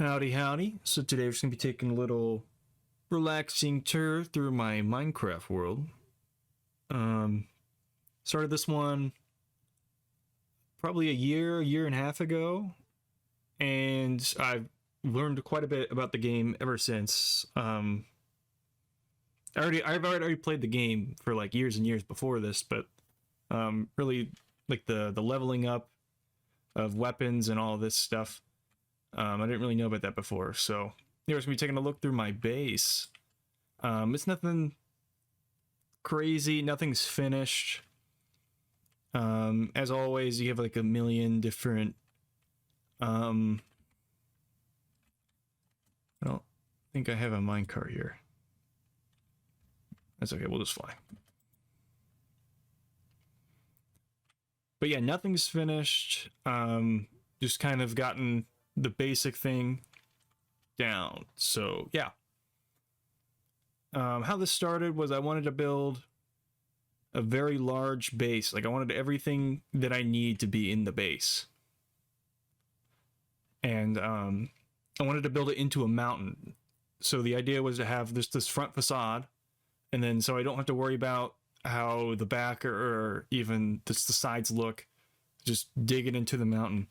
Howdy, howdy. So today we're just going to be taking a little relaxing tour through my Minecraft world. Started this one probably a year and a half ago, and I've learned quite a bit about the game ever since. I've already played the game for like years and years before this, but really like the leveling up of weapons and all this stuff. I didn't really know about that before, so here we're gonna be taking a look through my base. It's nothing crazy, nothing's finished. As always, you have like a million different. I don't think I have a minecart here. That's okay, we'll just fly. But yeah, nothing's finished. Just kind of gotten the basic thing down. So yeah. How this started was I wanted to build a very large base. Like I wanted everything that I need to be in the base. And I wanted to build it into a mountain. So the idea was to have this front facade, and then so I don't have to worry about how the back or even just the sides look. Just dig it into the mountain,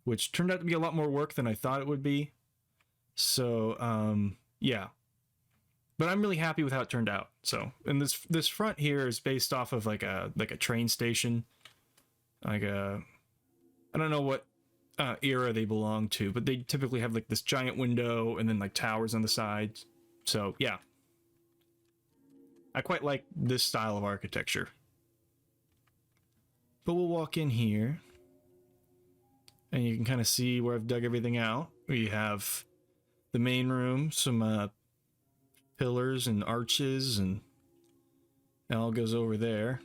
which turned out to be a lot more work than I thought it would be. So yeah, but I'm really happy with how it turned out. So, and this front here is based off of like a train station, like I don't know what era they belong to, but they typically have like this giant window and then like towers on the sides. So yeah, I quite like this style of architecture. But we'll walk in here, and you can kind of see where I've dug everything out. We have the main room, some pillars and arches, and it all goes over there.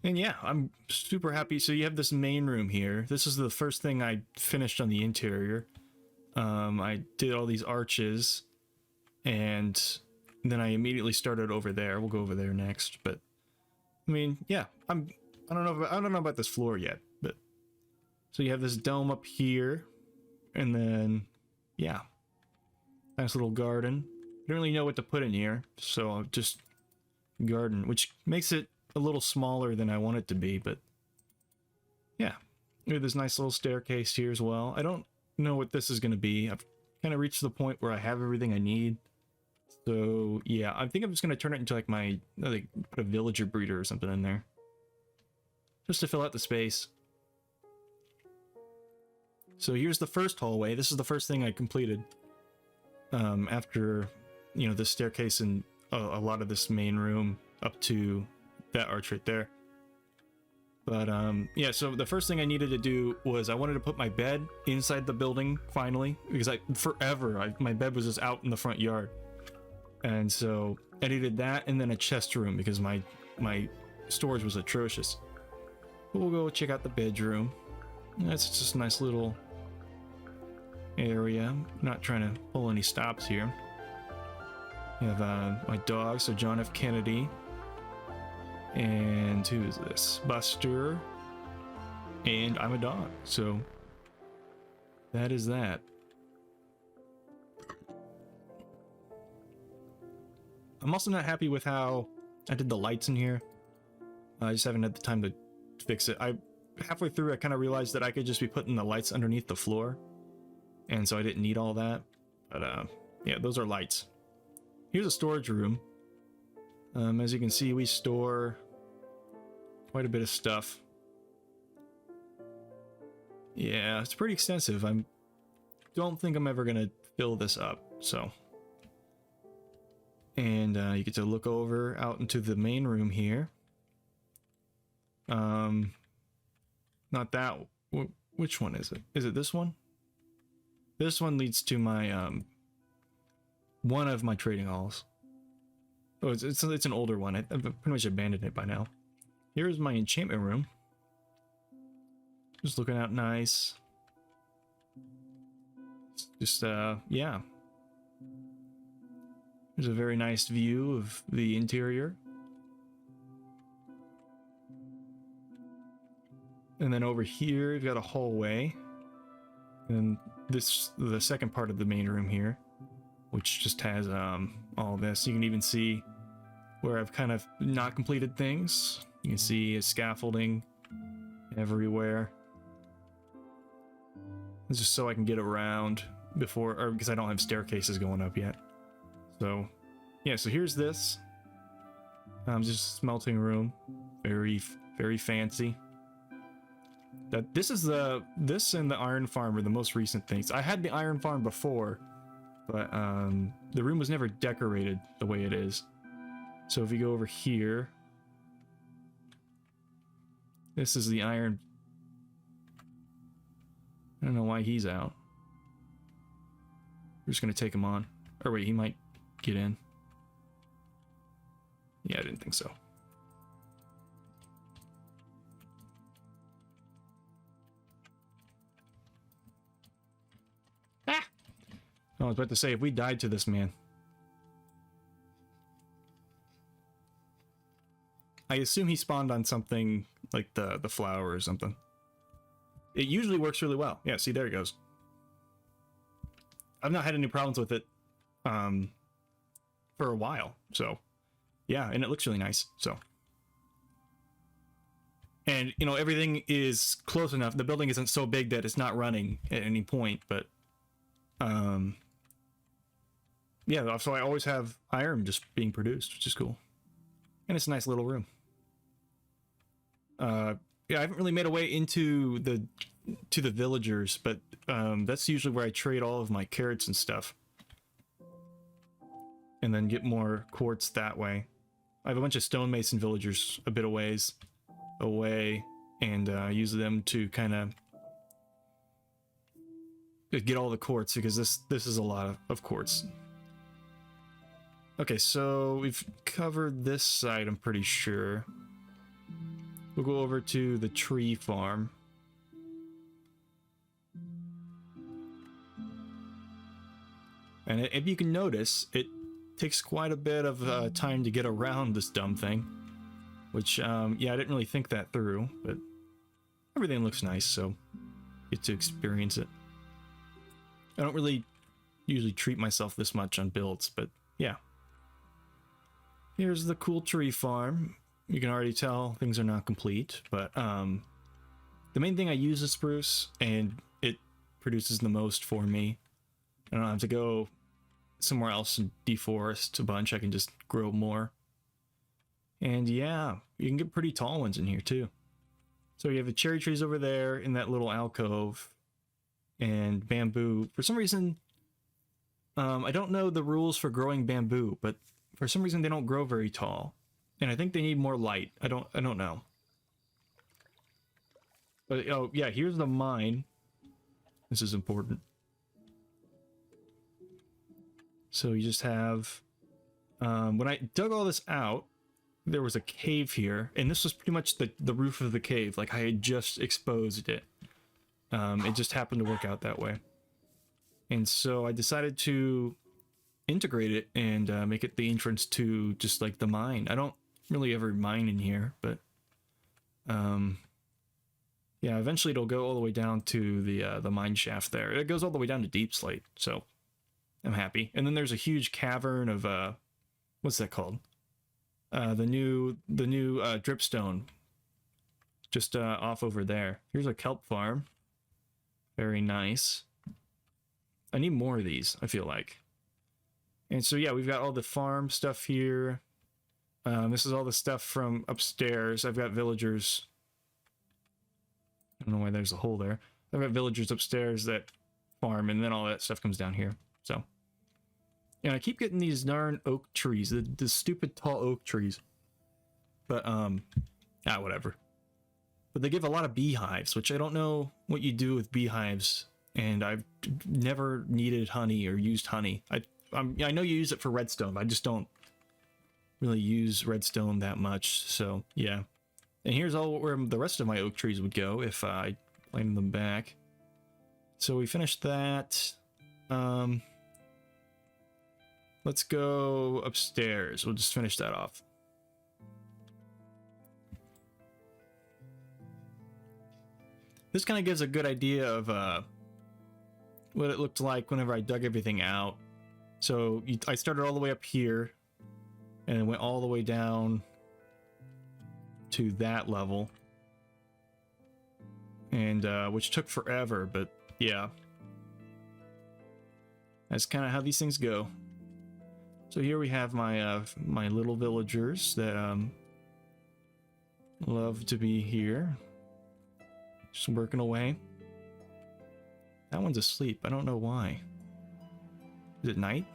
And yeah, I'm super happy. So you have this main room here. This is the first thing I finished on the interior. I did all these arches, and then I immediately started over there. We'll go over there next, but I mean, yeah, I don't know about this floor yet, but so you have this dome up here, and then yeah, nice little garden. I don't really know what to put in here, so I'll just garden, which makes it a little smaller than I want it to be, but yeah. We have this nice little staircase here as well. I don't know what this is going to be. I've kind of reached the point where I have everything I need. So yeah, I think I'm just going to turn it into like my, like, put a villager breeder or something in there, just to fill out the space. So here's the first hallway. This is the first thing I completed after, you know, this staircase and a lot of this main room up to that arch right there. But yeah, so the first thing I needed to do was I wanted to put my bed inside the building finally, because my bed was just out in the front yard. And so I needed that, and then a chest room because my storage was atrocious. But we'll go check out the bedroom. That's just a nice little area. I'm not trying to pull any stops here. We have my dog, so John F. Kennedy. And who is this? Buster. And I'm a dog. So that is that. I'm also not happy with how I did the lights in here. I just haven't had the time to fix it. Halfway through I kind of realized that I could just be putting the lights underneath the floor, and so I didn't need all that. But yeah, those are lights. Here's a storage room. As you can see, we store quite a bit of stuff. Yeah, it's pretty extensive. I don't think I'm ever gonna fill this up, so. And you get to look over out into the main room here. Not that. Which one is it? Is it this one? This one leads to my one of my trading halls. Oh, it's an older one. I've pretty much abandoned it by now. Here's my enchantment room. Just looking out nice. Just yeah. There's a very nice view of the interior. And then over here, we've got a hallway. And this, the second part of the main room here, which just has all this. You can even see where I've kind of not completed things. You can see a scaffolding everywhere. It's just so I can get around before, or because I don't have staircases going up yet. So, yeah, so here's this. Just a smelting room. Very, very fancy. This and the iron farm are the most recent things. I had the iron farm before, but the room was never decorated the way it is. So if you go over here, this is the iron. I don't know why he's out. We're just gonna take him on. Or wait, he might get in. Yeah, I didn't think so. Ah! I was about to say, if we died to this man. I assume he spawned on something like the flower or something. It usually works really well. Yeah, see, there it goes. I've not had any problems with it for a while, so yeah, and it looks really nice. So, and you know, everything is close enough. The building isn't so big that it's not running at any point, but yeah, so I always have iron just being produced, which is cool, and it's a nice little room. Yeah, I haven't really made a way into the villagers, but that's usually where I trade all of my carrots and stuff, and then get more quartz that way. I have a bunch of stonemason villagers a bit of ways away, and use them to kind of get all the quartz, because this is a lot of quartz. Okay, so we've covered this side, I'm pretty sure. We'll go over to the tree farm. And if you can notice, it takes quite a bit of time to get around this dumb thing. Which, yeah, I didn't really think that through, but everything looks nice, so get to experience it. I don't really usually treat myself this much on builds, but yeah. Here's the cool tree farm. You can already tell things are not complete, but the main thing I use is spruce, and it produces the most for me. I don't have to go somewhere else and deforest a bunch. I can just grow more. And yeah, you can get pretty tall ones in here too. So you have the cherry trees over there in that little alcove, and bamboo. For some reason, I don't know the rules for growing bamboo, but for some reason they don't grow very tall. And I think they need more light. I don't know. But oh yeah, here's the mine. This is important. So you just have when I dug all this out, there was a cave here, and this was pretty much the roof of the cave. Like I had just exposed it. It just happened to work out that way. And so I decided to integrate it and make it the entrance to just like the mine. I don't really ever mine in here, but yeah, eventually it'll go all the way down to the mine shaft there. It goes all the way down to deep slate, so I'm happy. And then there's a huge cavern of what's that called? The new dripstone, just off over there. Here's a kelp farm. Very nice. I need more of these, I feel like. And so yeah, we've got all the farm stuff here. This is all the stuff from upstairs. I've got villagers. I don't know why there's a hole there. I've got villagers upstairs that farm, and then all that stuff comes down here. So, and I keep getting these darn oak trees, the stupid tall oak trees. But whatever. But they give a lot of beehives, which I don't know what you do with beehives, and I've never needed honey or used honey. I know you use it for redstone, but I just don't really use redstone that much, so yeah. And here's all where the rest of my oak trees would go if I planted them back. So we finished that. Let's go upstairs. We'll just finish that off. This kind of gives a good idea of what it looked like whenever I dug everything out. So I started all the way up here and it went all the way down to that level, and which took forever, but yeah, that's kind of how these things go. So here we have my my little villagers that love to be here, just working away. That one's asleep. I don't know why. Is it night?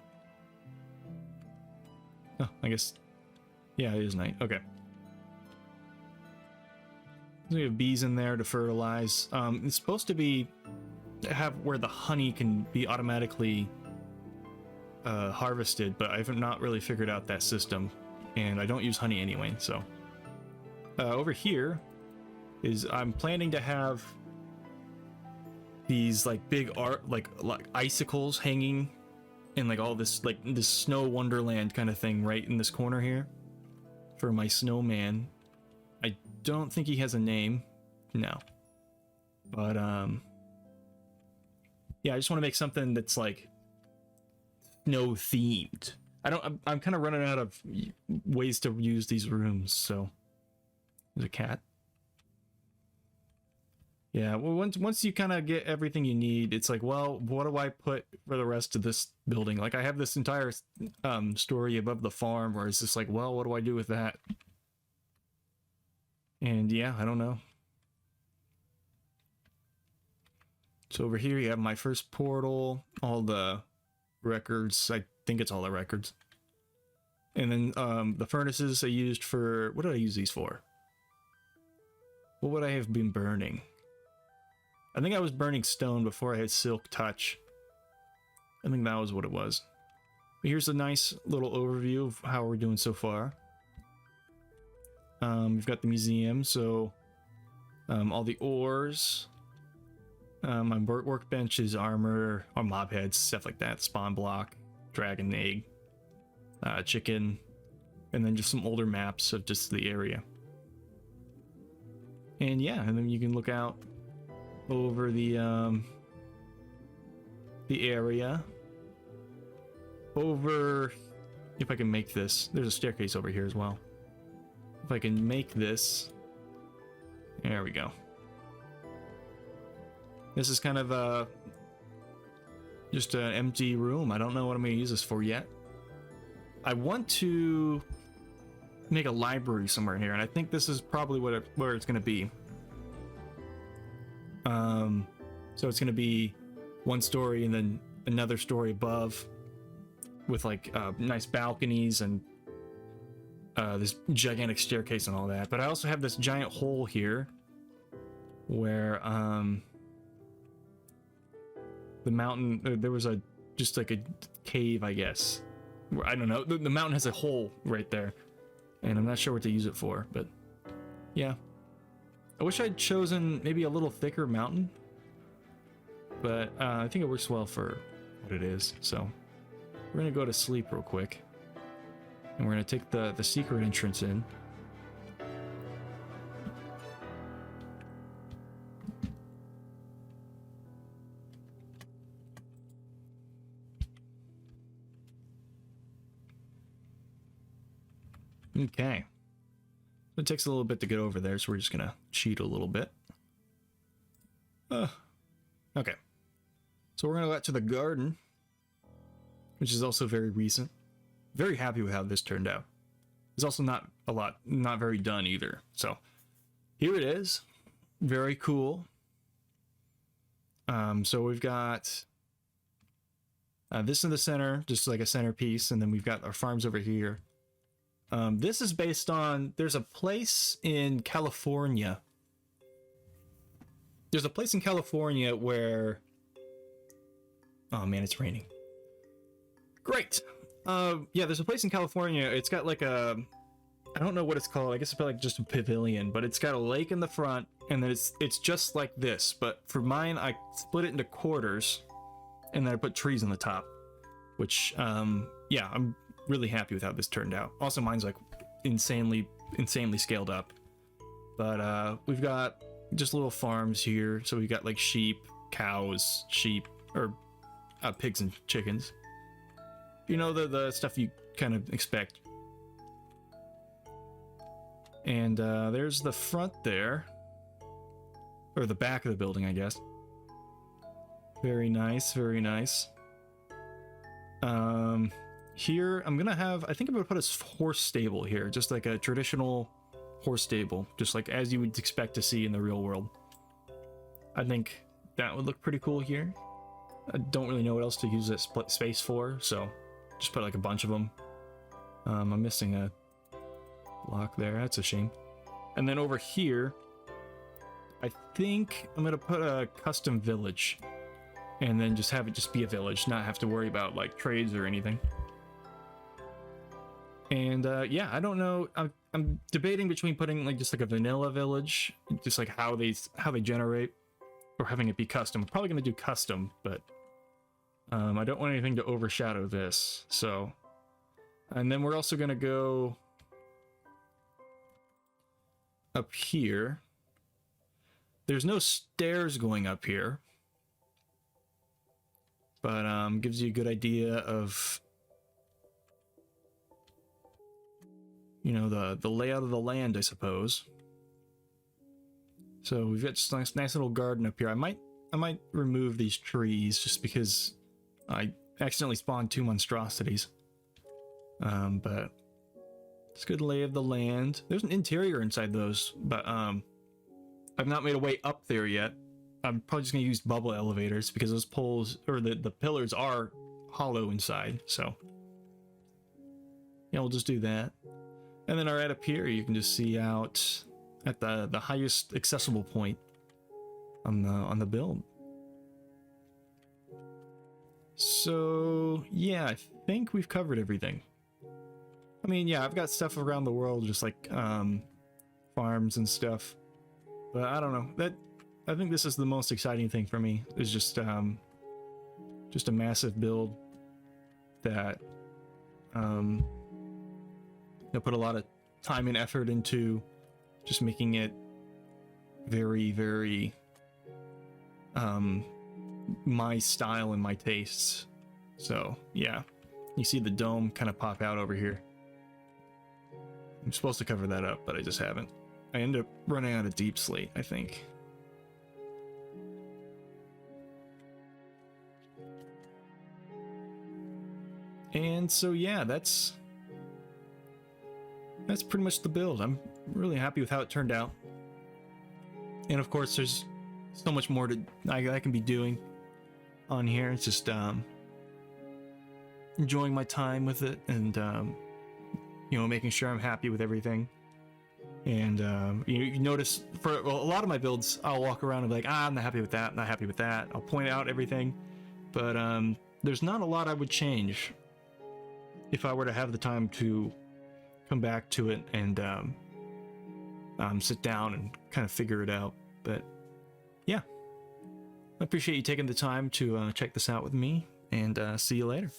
Oh, I guess. Yeah, it is night. Okay. We have bees in there to fertilize. It's supposed to be have where the honey can be automatically harvested, but I've not really figured out that system, and I don't use honey anyway. So over here is I'm planning to have these like big art like icicles hanging in like all this like this snow wonderland kind of thing right in this corner here for my snowman. I don't think he has a name, no, but yeah, I just want to make something that's like snow themed. I'm kind of running out of ways to use these rooms. So there's a cat. Yeah, well, once you kind of get everything you need, it's like, well, what do I put for the rest of this building? Like I have this entire story above the farm where it's just like, well, what do I do with that? And yeah, I don't know. So over here you have my first portal, all the records. I think it's all the records. And then the furnaces I used for, what did I use these for? What would I have been burning? I think I was burning stone before I had silk touch. I think that was what it was. But here's a nice little overview of how we're doing so far. We've got the museum, so all the ores, my workbenches, armor, or mob heads, stuff like that, spawn block, dragon egg, chicken, and then just some older maps of just the area. And yeah, and then you can look out over the area. Over, if I can make this, there's a staircase over here as well. If I can make this, there we go. This is kind of just an empty room. I don't know what I'm going to use this for yet. I want to make a library somewhere here, and I think this is probably where it's going to be. So it's going to be one story and then another story above with like nice balconies and this gigantic staircase and all that. But I also have this giant hole here where the mountain, there was just like a cave, I guess. I don't know. The mountain has a hole right there, and I'm not sure what to use it for, but yeah. I wish I'd chosen maybe a little thicker mountain, but I think it works well for what it is. So we're gonna go to sleep real quick, and we're gonna take the secret entrance in. Okay. It takes a little bit to get over there, so we're just gonna cheat a little bit. Okay. So we're gonna go out to the garden, which is also very recent. Very happy with how this turned out. It's also not very done either. So here it is. Very cool. So we've got this in the center, just like a centerpiece, and then we've got our farms over here. This is based on, there's a place in California. There's a place in California where, oh man, it's raining. Great. Yeah, there's a place in California. It's got like a, I don't know what it's called. I guess it's probably like just a pavilion, but it's got a lake in the front, and then it's just like this. But for mine, I split it into quarters, and then I put trees on the top, which, yeah, I'm really happy with how this turned out. Also, mine's like insanely scaled up. But we've got just little farms here. So we got like sheep, cows, sheep, or pigs and chickens. You know, the stuff you kind of expect. And there's the front there. Or the back of the building, I guess. Very nice, very nice. Here, I'm gonna have, I think I'm gonna put a horse stable here, just like a traditional horse stable, just like as you would expect to see in the real world. I think that would look pretty cool here. I don't really know what else to use that space for, so just put like a bunch of them. I'm missing a block there, that's a shame. And then over here, I think I'm gonna put a custom village, and then just have it just be a village, not have to worry about like trades or anything. And yeah, I don't know. I'm debating between putting like just like a vanilla village, just like how they generate, or having it be custom. I'm probably gonna do custom, but I don't want anything to overshadow this. So, and then we're also gonna go up here. There's no stairs going up here, but gives you a good idea of, you know, the layout of the land, I suppose. So we've got just a nice little garden up here. I might remove these trees just because I accidentally spawned 2 monstrosities. But it's a good lay of the land. There's an interior inside those, but I've not made a way up there yet. I'm probably just gonna use bubble elevators because those poles, or the pillars, are hollow inside. So yeah, we'll just do that. And then right up here, you can just see out at the highest accessible point on the build. So yeah, I think we've covered everything. I mean, yeah, I've got stuff around the world, just like farms and stuff. But I don't know. I think this is the most exciting thing for me. Is just a massive build that I put a lot of time and effort into just making it very, very my style and my tastes. So yeah, you see the dome kind of pop out over here. I'm supposed to cover that up, but I just haven't. I end up running out of deep slate, I think. And so yeah, that's pretty much the build. I'm really happy with how it turned out. And of course, there's so much more I can be doing on here. It's just enjoying my time with it, and you know, making sure I'm happy with everything. And you notice for a lot of my builds, I'll walk around and be like, I'm not happy with that, not happy with that. I'll point out everything, but there's not a lot I would change if I were to have the time to come back to it and sit down and kind of figure it out. But yeah, I appreciate you taking the time to check this out with me, and see you later.